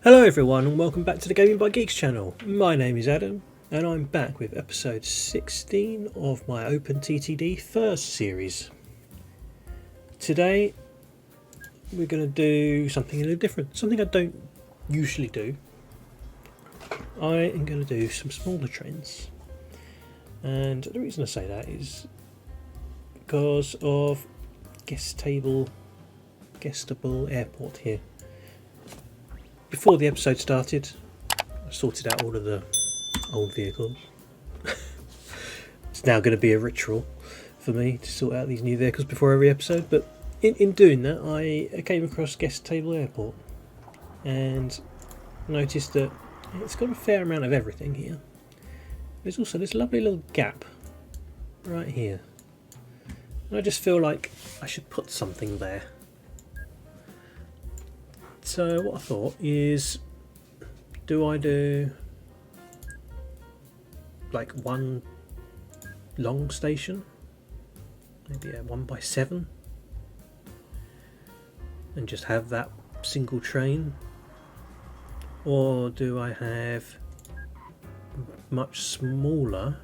Hello everyone and welcome back to the Gaming by Geeks channel. My name is Adam and I'm back with episode 16 of my OpenTTD FIRS series. Today we're going to do something a little different, something I don't usually do. I am going to do some smaller trains, and the reason I say that is because of guestable airport here. Before the episode started, I sorted out all of the old vehicles. It's now going to be a ritual for me to sort out these new vehicles before every episode, but in doing that I came across Guestable Airport and noticed that it's got a fair amount of everything here. There's also this lovely little gap right here, and I just feel like I should put something there. So what I thought is, do I do like one long station, maybe a 1x7, and just have that single train, or do I have much smaller,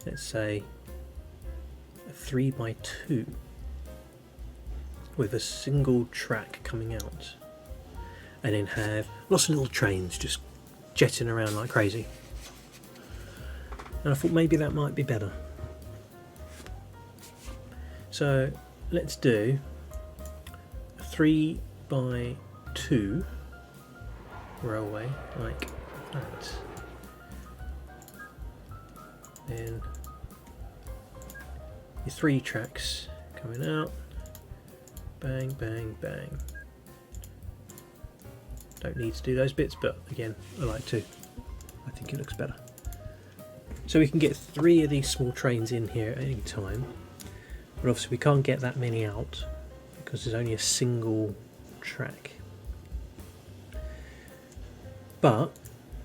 let's say a 3x2 with a single track coming out, and then have lots of little trains just jetting around like crazy. And I thought maybe that might be better. So let's do a 3x2 railway like that. Then your 3 tracks coming out. Bang, bang, bang. Don't need to do those bits, but again, I like to. I think it looks better. So we can get 3 of these small trains in here at any time, but obviously we can't get that many out because there's only a single track. But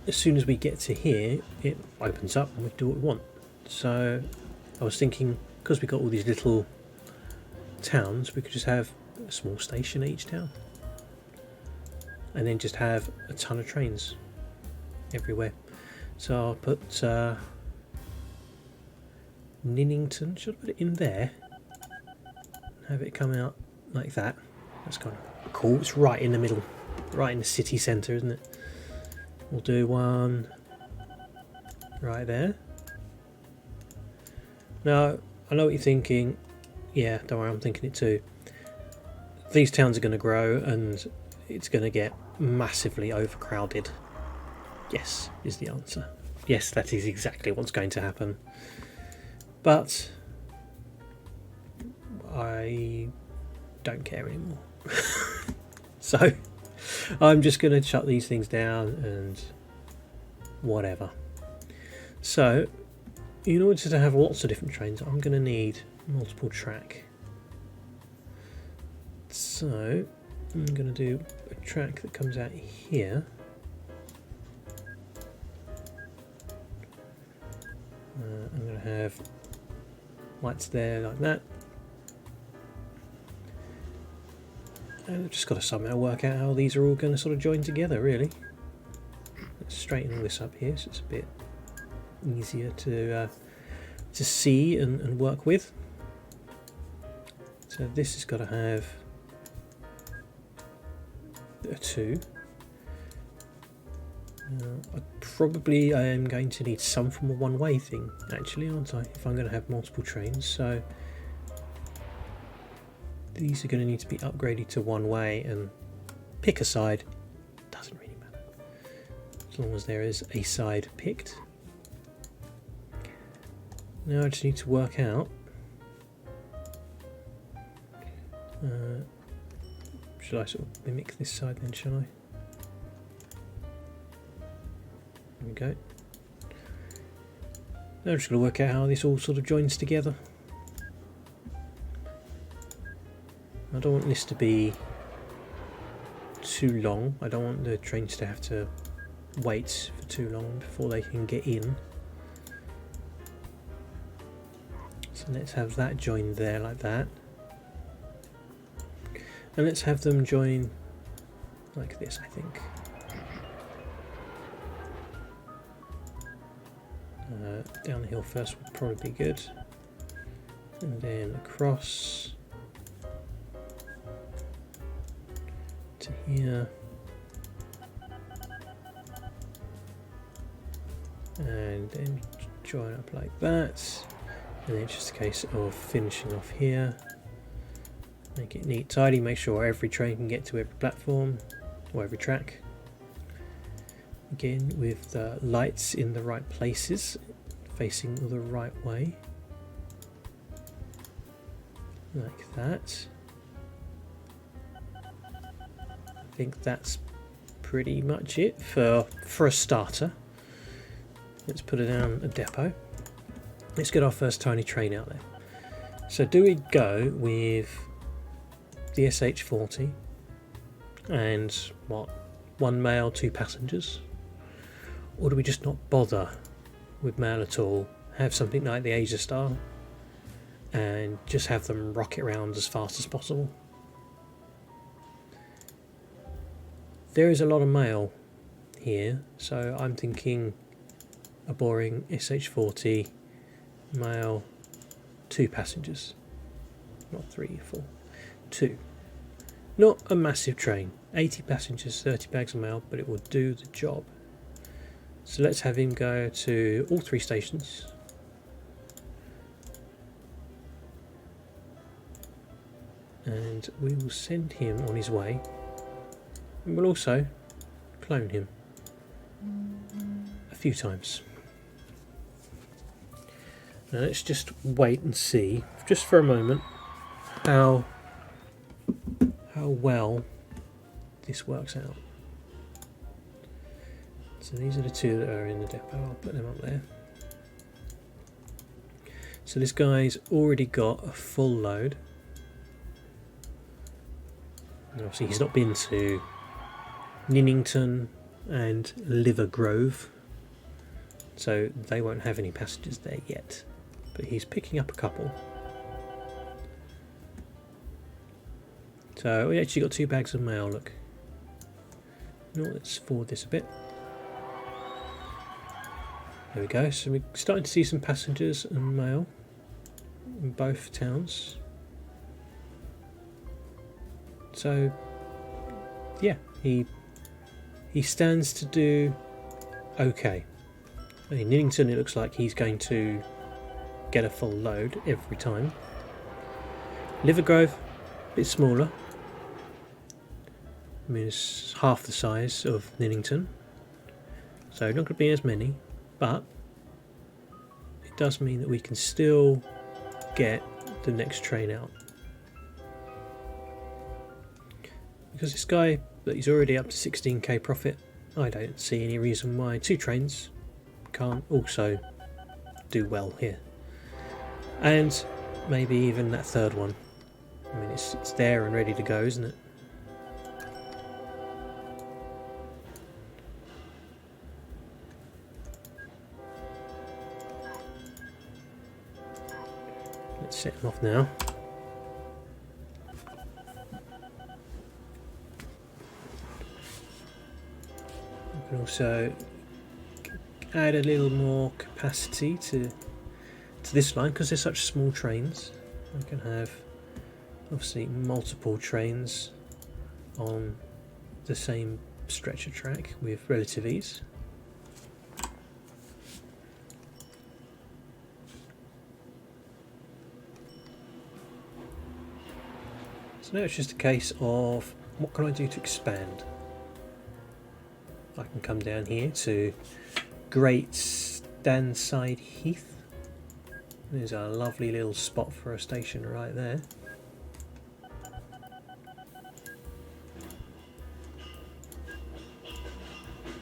as soon as we get to here, it opens up and we do what we want. So I was thinking, because we've got all these little towns, we could just have a small station at each town and then just have a ton of trains everywhere. So I'll put Ninnington, should I put it in there, have it come out like that. That's kind of cool. It's right in the middle, right in the city centre, isn't it? We'll do one right there. Now I know what you're thinking. Yeah, don't worry, I'm thinking it too. These towns are going to grow and it's going to get massively overcrowded. Yes, is the answer. Yes, that is exactly what's going to happen. But I don't care anymore. So I'm just going to shut these things down and whatever. So in order to have lots of different trains, I'm going to need multiple track. So I'm going to do a track that comes out here. I'm going to have lights there like that. And I've just got to somehow work out how these are all going to sort of join together, really. Let's straighten all this up here so it's a bit easier to see and work with. So this has got to have a 2. I am going to need some from a one-way thing, actually, aren't I? If I'm going to have multiple trains, so these are going to need to be upgraded to one-way, and pick a side. Doesn't really matter as long as there is a side picked. Now I just need to work out. Should I sort of mimic this side then, shall I? There we go. Now I'm just going to work out how this all sort of joins together. I don't want this to be too long. I don't want the trains to have to wait for too long before they can get in. So let's have that joined there like that. And let's have them join like this, I think. Down the hill first would probably be good, and then across to here, and then join up like that, and then it's just a case of finishing off here. Make it neat, tidy, make sure every train can get to every platform or every track. Again, with the lights in the right places, facing the right way, like that. I think that's pretty much it for a starter. Let's put it down a depot. Let's get our first tiny train out there. So do we go with the SH40 and what, 1 mail, 2 passengers? Or do we just not bother with mail at all, have something like the Asia Star and just have them rocket around as fast as possible? There is a lot of mail here, so I'm thinking a boring SH40 mail, 2 passengers, not 3 or 4, 2. Not a massive train, 80 passengers, 30 bags of mail, but it will do the job. So let's have him go to all 3 stations. And we will send him on his way. And we'll also clone him a few times. Now let's just wait and see, just for a moment, how well this works out. So these are the 2 that are in the depot. I'll put them up there. So this guy's already got a full load. And obviously he's not been to Ninnington and Livergrove, so they won't have any passengers there yet. But he's picking up a couple. So we actually got 2 bags of mail, look. No, let's forward this a bit. There we go, so we're starting to see some passengers and mail in both towns. So yeah, he stands to do okay. In Ninnington it looks like he's going to get a full load every time. Livergrove, a bit smaller. I mean, it's half the size of Ninnington, so not going to be as many, but it does mean that we can still get the next train out. Because this guy, that he's already up to 16k profit, I don't see any reason why 2 trains can't also do well here. And maybe even that 3rd one. I mean, it's there and ready to go, isn't it? Let's set him off now. We can also add a little more capacity to this line, because they're such small trains. I can have obviously multiple trains on the same stretch of track with relative ease. So now it's just a case of what can I do to expand. I can come down here to Great Stanside Heath. There's a lovely little spot for a station right there.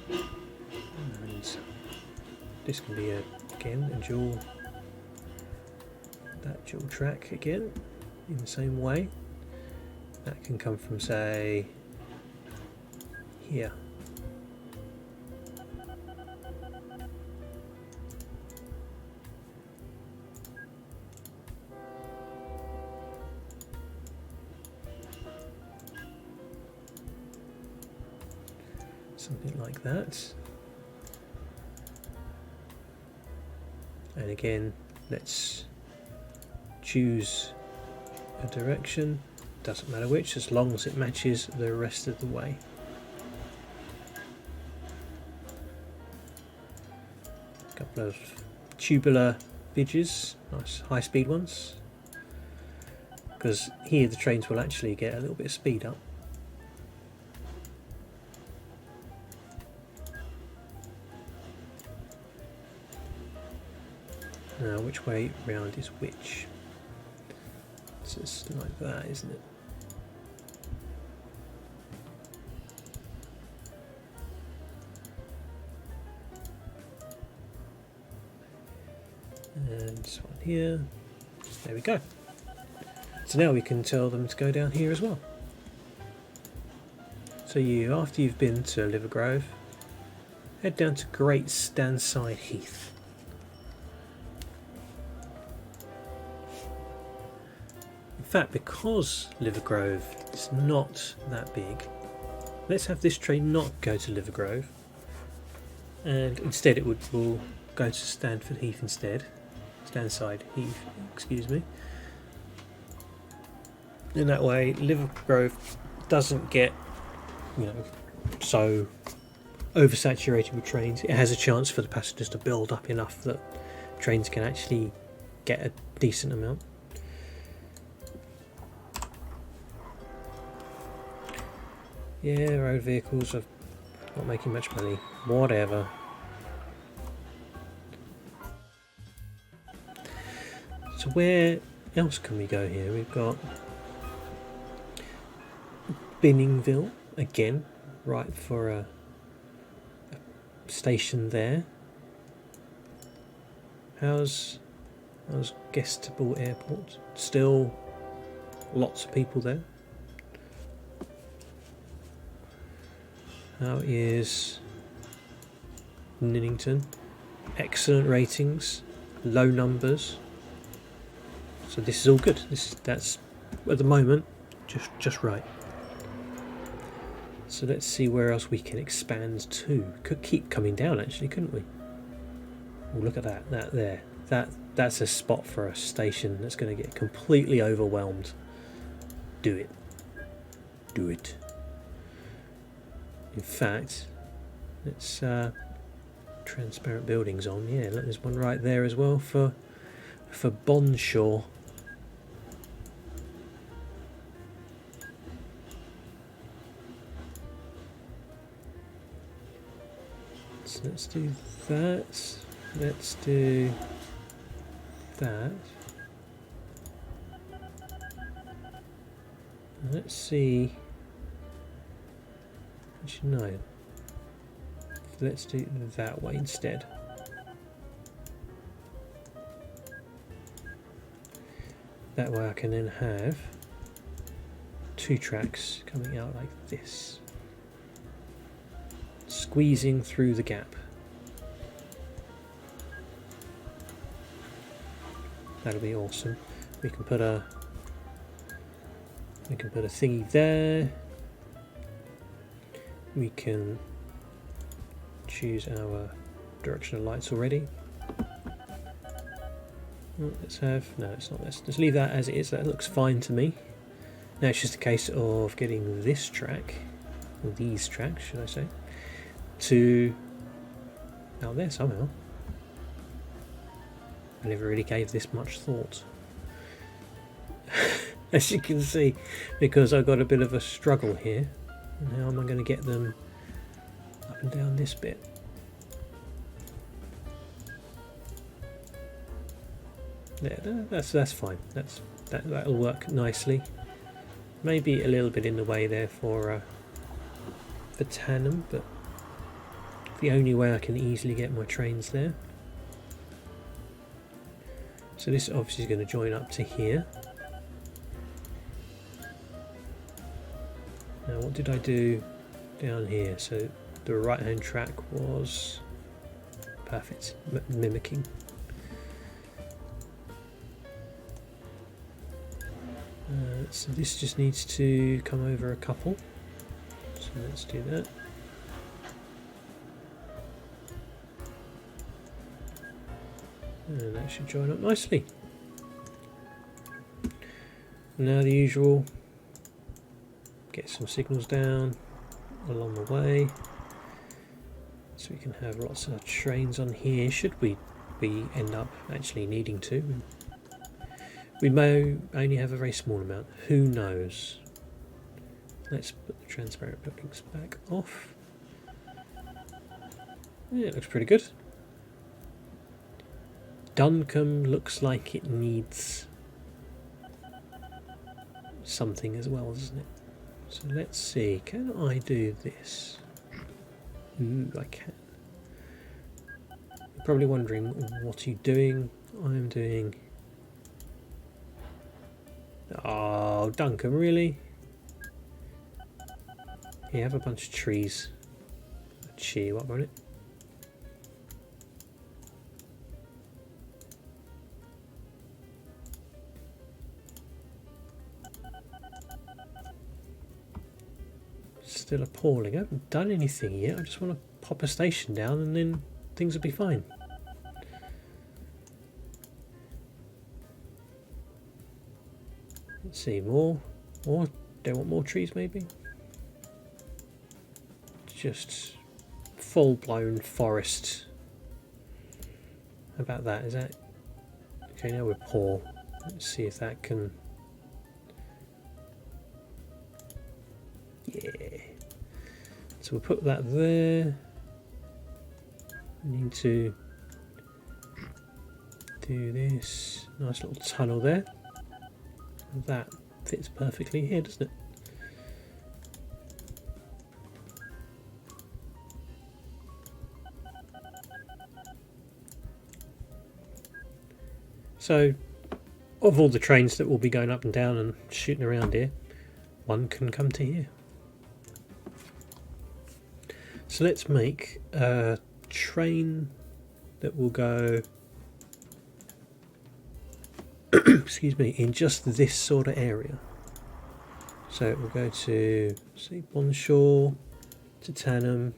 And this can be again a dual track again in the same way. That can come from, say, here. something like that. And again, let's choose a direction, doesn't matter which, as long as it matches the rest of the way. A couple of tubular bridges, nice high speed ones, because here the trains will actually get a little bit of speed up. Now, which way round is which? It's just like that, isn't it? And this one here. There we go. So now we can tell them to go down here as well. So you, after you've been to Livergrove, head down to Great Stanside Heath. In fact, because Livergrove is not that big, let's have this train not go to Livergrove, and instead it will go to Stanside Heath instead. Stanside Heath, excuse me. In that way, Livergrove doesn't get, so oversaturated with trains. It has a chance for the passengers to build up enough that trains can actually get a decent amount. Yeah, road vehicles are not making much money. Whatever. So where else can we go here? We've got Binningville again, right for a station there. How's Guestable Airport? Still lots of people there. How is Nillington? Excellent ratings, low numbers. So this is all good. That's at the moment just right. So let's see where else we can expand to. Could keep coming down actually, couldn't we? Oh, look at that. That there. That's a spot for a station that's going to get completely overwhelmed. Do it. Do it. In fact, let's transparent buildings on. Yeah, look, there's one right there as well for Bonshaw. So let's do that. Let's do that. Let's see. Actually, no. Let's do it that way instead. That way I can then have two tracks coming out like this, squeezing through the gap. That'll be awesome. We can put a thingy there. We can choose our directional lights already. Let's have, no, it's not this. Just leave that as it is. That looks fine to me. Now it's just a case of getting this track, or these tracks, should I say, to out there somehow. I never really gave this much thought. As you can see, because I've got a bit of a struggle here. How am I going to get them up and down this bit? Yeah, that's fine. That'll work nicely. Maybe a little bit in the way there for Tandem, but the only way I can easily get my trains there. So this obviously is going to join up to here. Now what did I do down here? So the right hand track was perfect, mimicking. So this just needs to come over a couple. So let's do that. And that should join up nicely. Now the usual, get some signals down along the way, so we can have lots of trains on here, should we end up actually needing to. We may only have a very small amount, who knows. Let's put the transparent buildings back off. Yeah, it looks pretty good. Duncombe looks like it needs something as well, doesn't it? So let's see, can I do this? Ooh, I can. You're probably wondering, what are you doing? I'm doing... Oh, Duncombe, really? You have a bunch of trees. Cheer you up, won't it? Still appalling. I haven't done anything yet. I just want to pop a station down and then things will be fine. Let's see, more. They want more trees maybe? Just full-blown forest. How about that? Is that... Okay, now we're poor. Let's see if that can... Yeah. So we'll put that there. We need to do this. Nice little tunnel there. That fits perfectly here, doesn't it? So, of all the trains that will be going up and down and shooting around here, one can come to here. So let's make a train that will go excuse me, in just this sort of area. So it will go to, say, Bonshaw, to Tanham,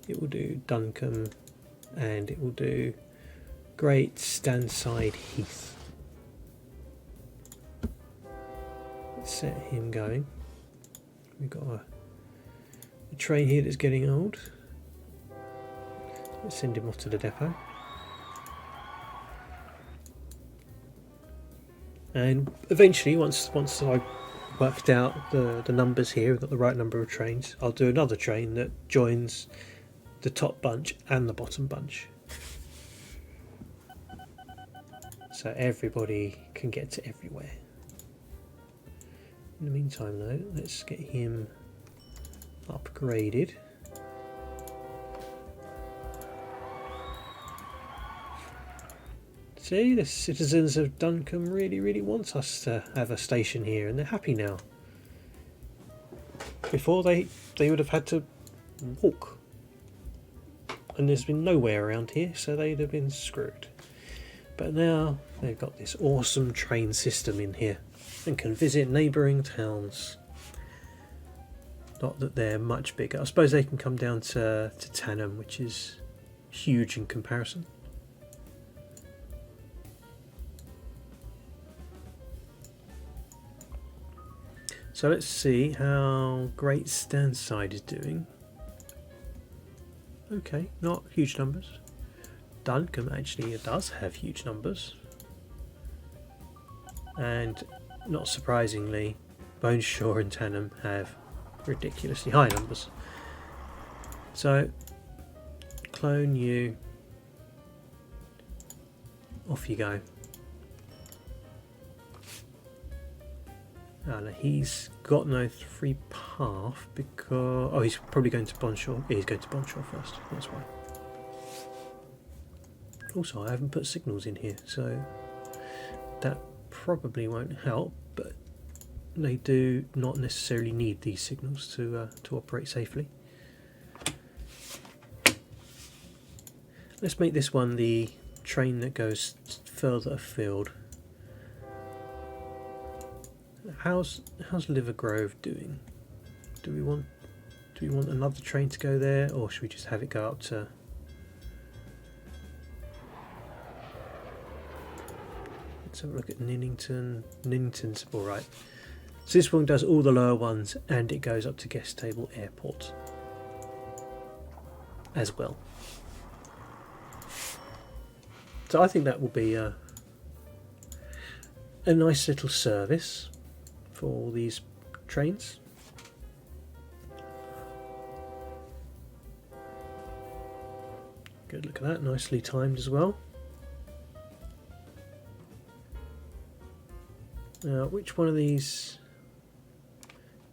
it will do Duncombe, and it will do Great Stanside Heath. Let's set him going. We've got a train here that's getting old. Let's send him off to the depot. And eventually, once I worked out the numbers here, got the right number of trains, I'll do another train that joins the top bunch and the bottom bunch. So everybody can get to everywhere. In the meantime though, let's get him upgraded. See, the citizens of Duncombe really want us to have a station here, and they're happy now. Before they would have had to walk, and there's been nowhere around here, so they'd have been screwed. But now they've got this awesome train system in here and can visit neighbouring towns. Not that they're much bigger. I suppose they can come down to Tanham, which is huge in comparison. So let's see how Great Stanside is doing. Okay, not huge numbers. Duncombe actually does have huge numbers. And not surprisingly, Bonshaw and Tanham have ridiculously high numbers. So, clone you. Off you go. No, he's got no free path because... Oh, he's probably going to Bonshaw. Yeah, he's going to Bonshaw first, that's why. Also, I haven't put signals in here, so that probably won't help, but they do not necessarily need these signals to operate safely. Let's make this one the train that goes further afield. How's Livergrove doing? Do we want another train to go there, or should we just have it go up to... Let's have a look at Ninnington. Ninnington's alright. So this one does all the lower ones and it goes up to Guest Table Airport as well. So I think that will be a nice little service for all these trains. Good, look at that, nicely timed as well. Now, which one of these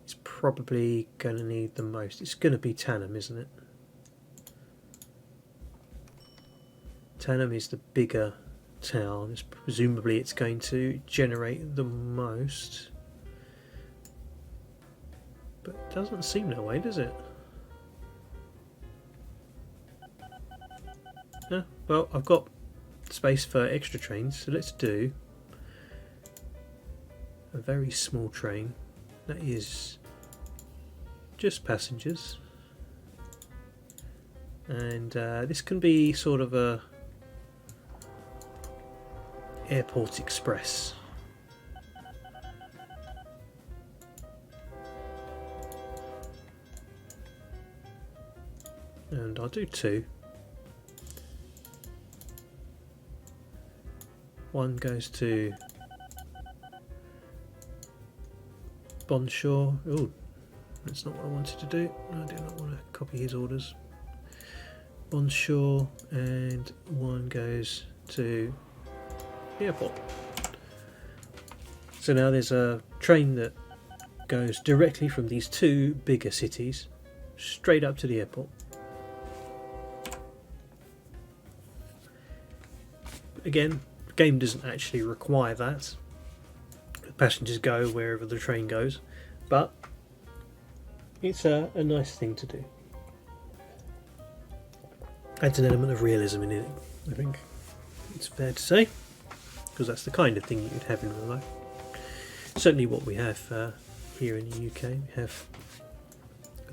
is probably going to need the most? It's going to be Tannum, isn't it? Tannum is the bigger town. Presumably it's going to generate the most. But it doesn't seem that way, does it? Yeah, well, I've got space for extra trains, so let's do a very small train that is just passengers, and this can be sort of a airport express. And I'll do two. One goes to Bonshaw. Oh, that's not what I wanted to do. I do not want to copy his orders. Bonshaw, and one goes to the airport. So now there's a train that goes directly from these two bigger cities straight up to the airport. Again, the game doesn't actually require that. The passengers go wherever the train goes, but it's a nice thing to do. Adds an element of realism in it, I think it's fair to say, because that's the kind of thing you'd have in real life. Certainly what we have here in the UK. We have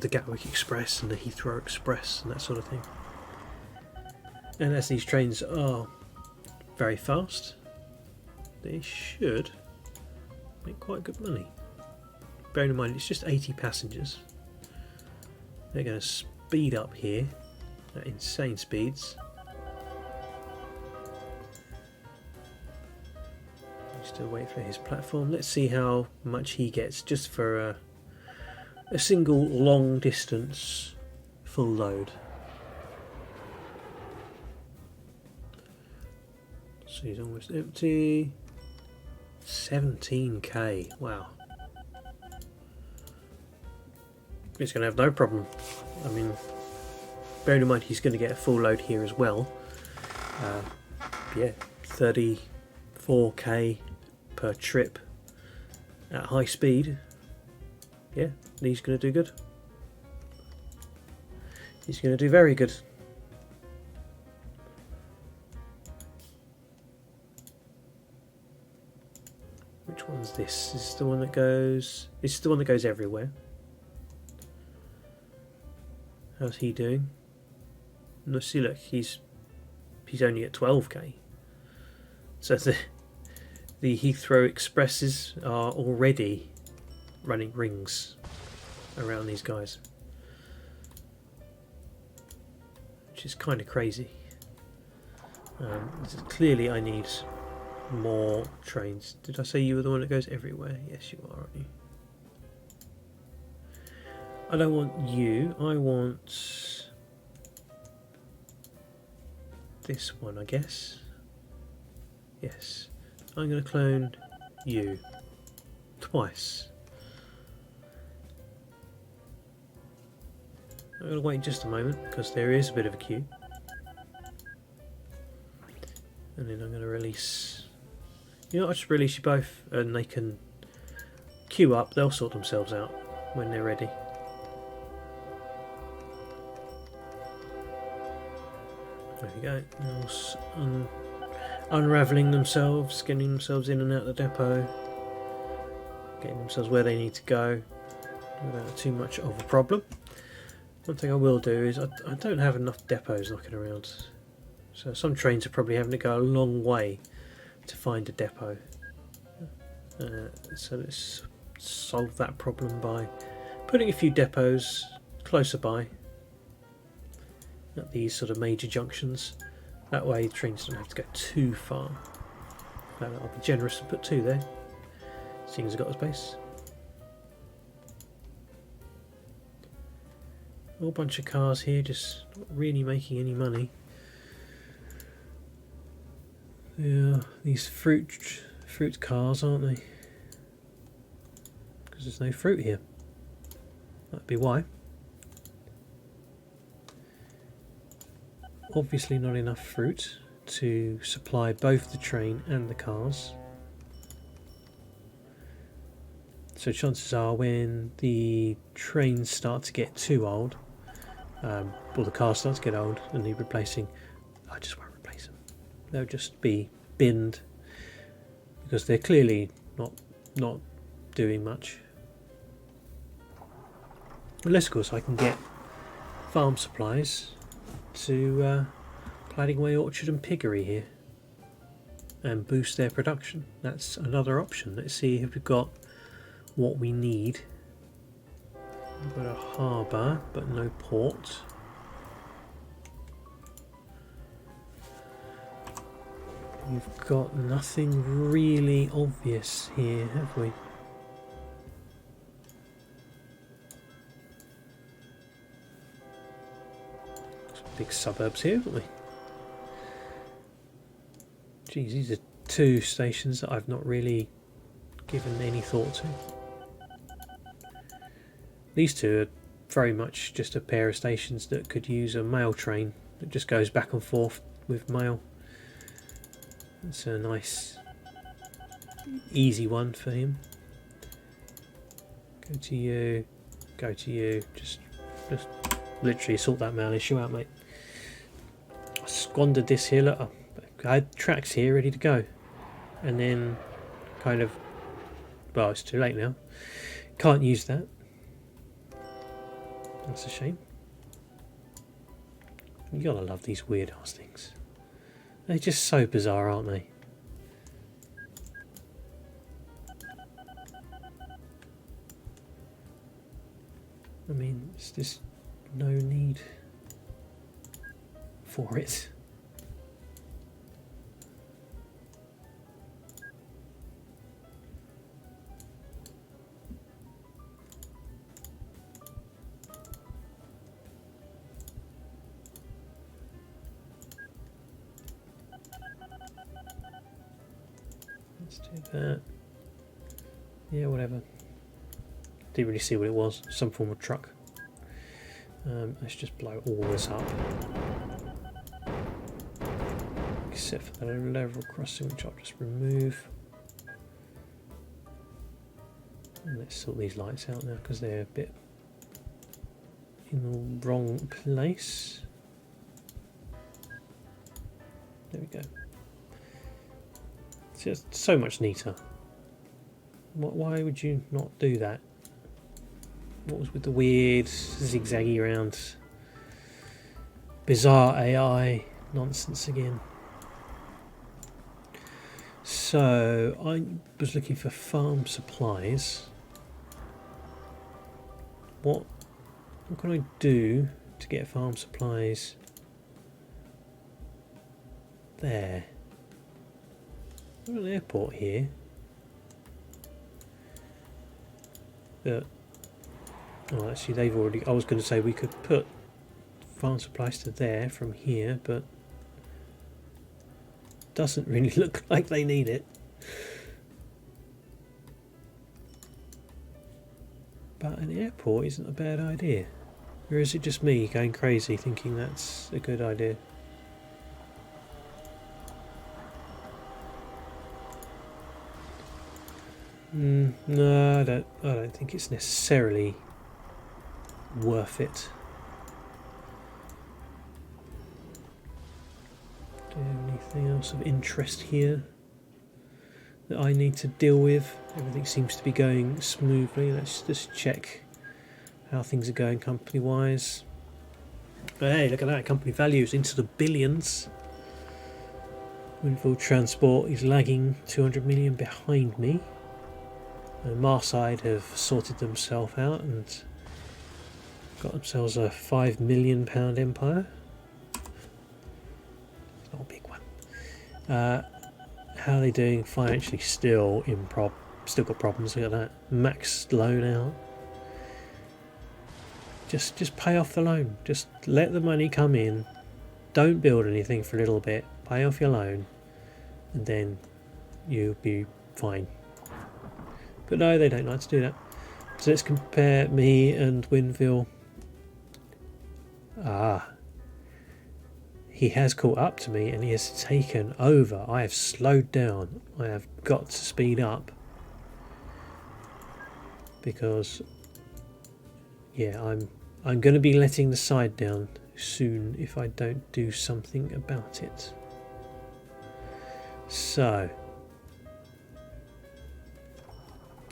the Gatwick Express and the Heathrow Express and that sort of thing. And as these trains are very fast, they should make quite good money. Bearing in mind it's just 80 passengers. They're going to speed up here at insane speeds. Still wait for his platform. Let's see how much he gets just for a single long distance full load. So he's almost empty. 17k. Wow. He's going to have no problem. I mean, bearing in mind he's going to get a full load here as well. Yeah, 34k per trip at high speed. Yeah, he's going to do good. He's going to do very good. Which one's this? This is the one that goes. This is the one that goes everywhere. How's he doing? No, see, look, he's only at 12k. So the Heathrow Expresses are already running rings around these guys, which is kind of crazy. Clearly I need more trains. Did I say you were the one that goes everywhere? Yes, you are, aren't you? I don't want you, I want this one, I guess. Yes. I'm going to clone you twice. I'm going to wait just a moment because there is a bit of a queue. And then I'm going to release... You know, I'll just release you both and they can queue up. They'll sort themselves out when they're ready. There you go. Unravelling themselves, getting themselves in and out of the depot, getting themselves where they need to go without too much of a problem. One thing I will do is I don't have enough depots knocking around, so some trains are probably having to go a long way to find a depot. So let's solve that problem by putting a few depots closer by at these sort of major junctions. That way the trains don't have to go too far. I'll be generous and put 2 there, seeing as I've got the space. A whole bunch of cars here, just not really making any money. Yeah, these fruit cars, aren't they? Because there's no fruit here. That'd be why. Obviously not enough fruit to supply both the train and the cars. So chances are when the trains start to get too old, or the cars start to get old and need replacing, I just won't replace them. They'll just be binned because they're clearly not doing much. Unless of course I can get farm supplies to Pladdingway Orchard and Piggery here and boost their production. That's another option. Let's see if we've got what we need. We've got a harbour but no port. We've got nothing really obvious here, have we? Some big suburbs here, haven't we? Geez, these are 2 stations that I've not really given any thought to. These 2 are very much just a pair of stations that could use a mail train that just goes back and forth with mail. It's a nice easy one for him. Go to you, go to you, just literally sort that mail issue out, mate. I squandered this here, look, I had tracks here ready to go, and then kind of, well, it's too late now, can't use that. That's a shame. You gotta love these weird ass things. They're just so bizarre, aren't they? I mean, there's just no need for it. Let's do that. Yeah, whatever. Didn't really see what it was. Some form of truck. Let's just blow all this up. Except for the level crossing, which I'll just remove. And let's sort these lights out now because they're a bit in the wrong place. There we go. It's just so much neater. Why would you not do that? What was with the weird zigzaggy around bizarre AI nonsense again? So I was looking for farm supplies. What can I do to get farm supplies there? We've got an airport here, but oh, actually they've already, I was going to say we could put farm supplies to there from here, but doesn't really look like they need it. But an airport isn't a bad idea. Or is it just me going crazy thinking that's a good idea? No, I don't think it's necessarily worth it. Do you have anything else of interest here that I need to deal with? Everything seems to be going smoothly. Let's just check how things are going company wise. Hey, look at that, company values into the billions. Windfield Transport is lagging 200 million behind me. And Marside have sorted themselves out and got themselves a £5 million empire. It's not a big one. How are they doing financially? Still still got problems. Look at that. Max loan out. Just pay off the loan. Just let the money come in. Don't build anything for a little bit. Pay off your loan, and then you'll be fine. But no, they don't like to do that. So let's compare me and Winville. He has caught up to me and he has taken over. I have slowed down. I have got to speed up. Because, yeah, I'm going to be letting the side down soon if I don't do something about it. So,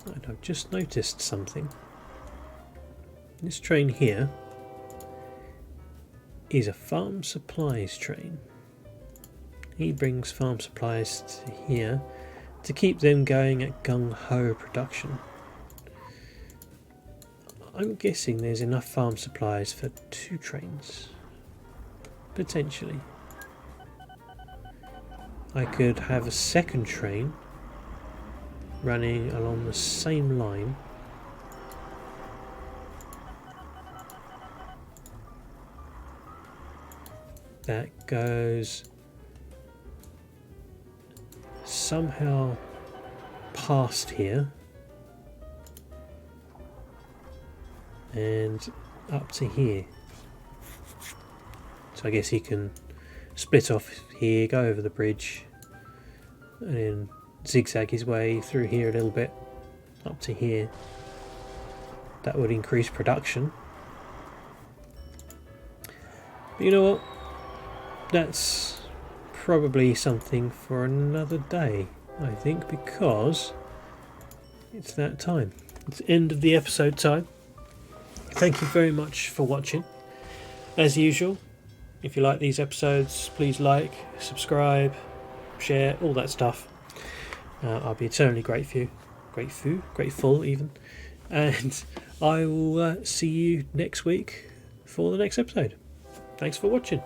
and I've just noticed something. This train here is a farm supplies train. He brings farm supplies to here to keep them going at gung-ho production. I'm guessing there's enough farm supplies for 2 trains. Potentially. I could have a second train running along the same line. That goes somehow past here and up to here. So I guess he can split off here, go over the bridge, and then zigzag his way through here a little bit up to here. That would increase production. But you know what? That's probably something for another day, I think, because it's that time. It's end of the episode time. Thank you very much for watching. As usual, if you like these episodes, please like, subscribe, share, all that stuff. I'll be eternally grateful even. And I will see you next week for the next episode. Thanks for watching.